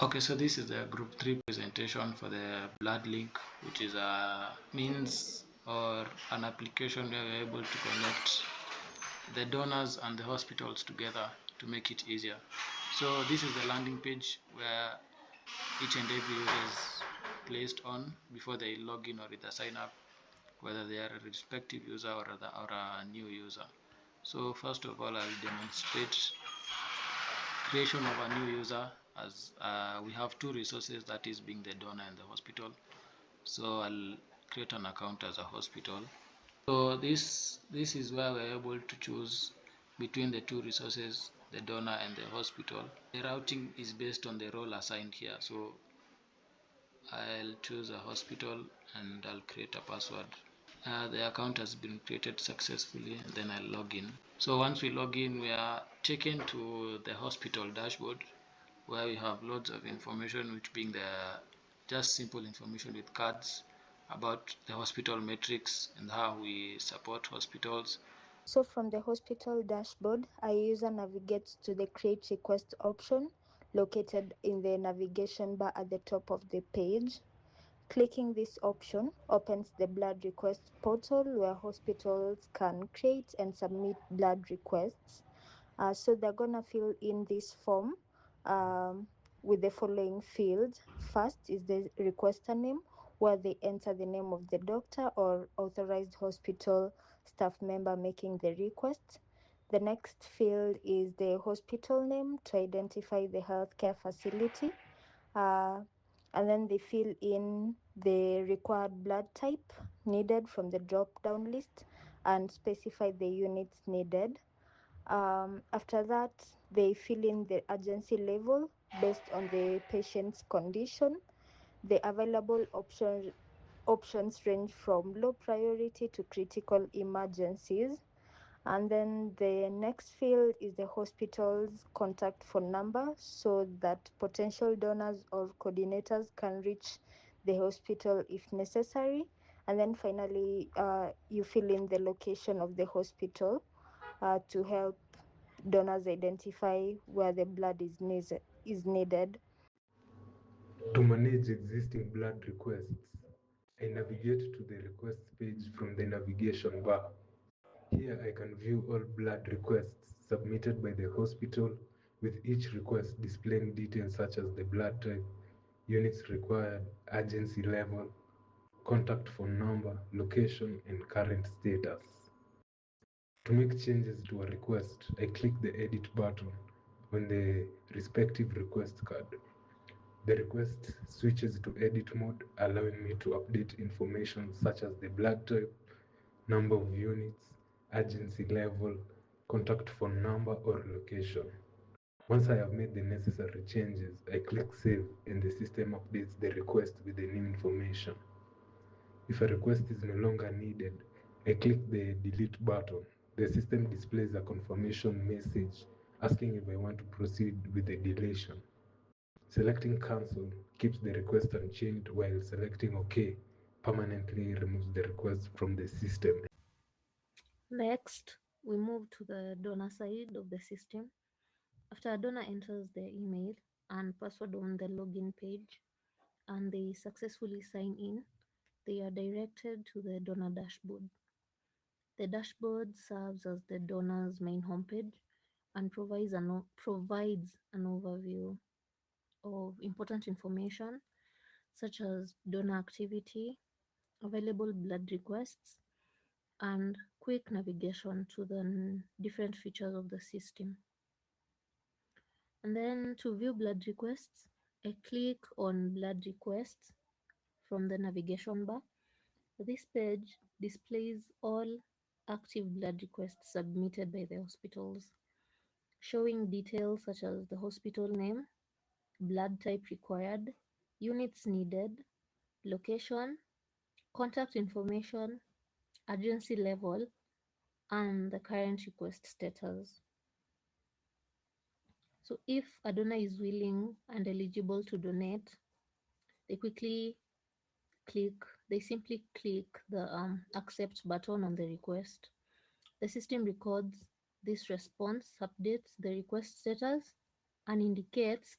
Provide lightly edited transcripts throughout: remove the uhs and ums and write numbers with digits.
Okay, so this is the group 3 presentation for the BloodLink, which is a means or an application where we're able to connect the donors and the hospitals together to make it easier. So this is the landing page where each and every user is placed on before they log in or either sign up, whether they are a respective user or a new user. So first of all, I'll demonstrate creation of a new user, as we have two resources, that is being the donor and the hospital. So I'll create an account as a hospital. So this is where we're able to choose between the two resources, the donor and the hospital. The routing is based on the role assigned here. So I'll choose a hospital and I'll create a password. The account has been created successfully, and then I'll log in. So once we log in, we are taken to the hospital dashboard, where we have loads of information, which being the just simple information with cards about the hospital metrics and how we support hospitals. So from the hospital dashboard, a user navigates to the create request option located in the navigation bar at the top of the page. Clicking this option opens the blood request portal where hospitals can create and submit blood requests. So they're gonna fill in this form with the following fields. First is the requester name, where they enter the name of the doctor or authorized hospital staff member making the request. The next field is the hospital name to identify the healthcare facility. And then they fill in the required blood type needed from the drop-down list and specify the units needed. After that, they fill in the urgency level based on the patient's condition. The available options range from low priority to critical emergencies. And then the next field is the hospital's contact phone number, so that potential donors or coordinators can reach the hospital if necessary. And then finally, you fill in the location of the hospital to help donors identify where the blood is needed. To manage existing blood requests, I navigate to the requests page from the navigation bar. Here I can view all blood requests submitted by the hospital, with each request displaying details such as the blood type, units required, urgency level, contact phone number, location, and current status. To make changes to a request, I click the edit button on the respective request card. The request switches to edit mode, allowing me to update information such as the blood type, number of units, urgency level, contact phone number, or location. Once I have made the necessary changes, I click save and the system updates the request with the new information. If a request is no longer needed, I click the delete button. The system displays a confirmation message asking if I want to proceed with the deletion. Selecting cancel keeps the request unchanged, while selecting OK permanently removes the request from the system. Next, we move to the donor side of the system. After a donor enters their email and password on the login page and they successfully sign in, they are directed to the donor dashboard. The dashboard serves as the donor's main homepage and provides an overview of important information such as donor activity, available blood requests, and quick navigation to the different features of the system. And then to view blood requests, I click on blood requests from the navigation bar. This page displays all active blood requests submitted by the hospitals, showing details such as the hospital name, blood type required, units needed, location, contact information, urgency level, and the current request status. So if a donor is willing and eligible to donate, they simply click the accept button on the request. The system records this response, updates the request status, and indicates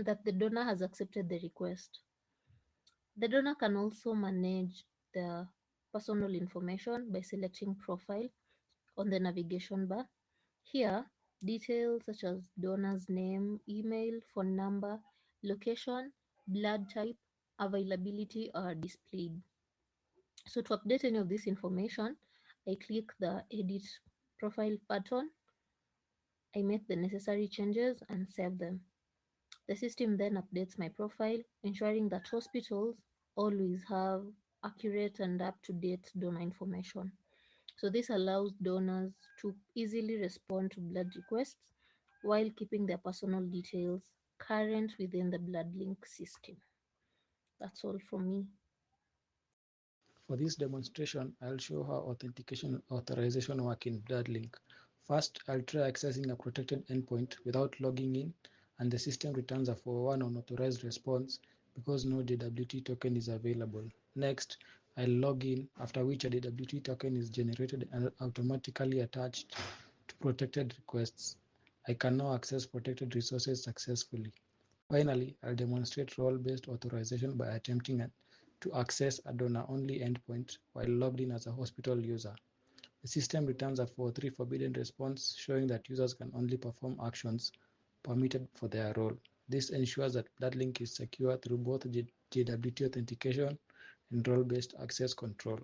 that the donor has accepted the request. The donor can also manage the personal information by selecting Profile on the navigation bar. Here, details such as donor's name, email, phone number, location, blood type, availability are displayed. So to update any of this information, I click the Edit Profile button, I make the necessary changes and save them. The system then updates my profile, ensuring that hospitals always have accurate and up-to-date donor information. So this allows donors to easily respond to blood requests while keeping their personal details current within the BloodLink system. That's all from me. For this demonstration, I'll show how authentication and authorization work in BloodLink. First, I'll try accessing a protected endpoint without logging in, and the system returns a 401 unauthorized response because no JWT token is available. Next, I'll log in, after which a JWT token is generated and automatically attached to protected requests. I can now access protected resources successfully. Finally, I'll demonstrate role-based authorization by attempting to access a donor-only endpoint while logged in as a hospital user. The system returns a 403 forbidden response showing that users can only perform actions permitted for their role. This ensures that BloodLink is secure through both JWT authentication and role-based access control.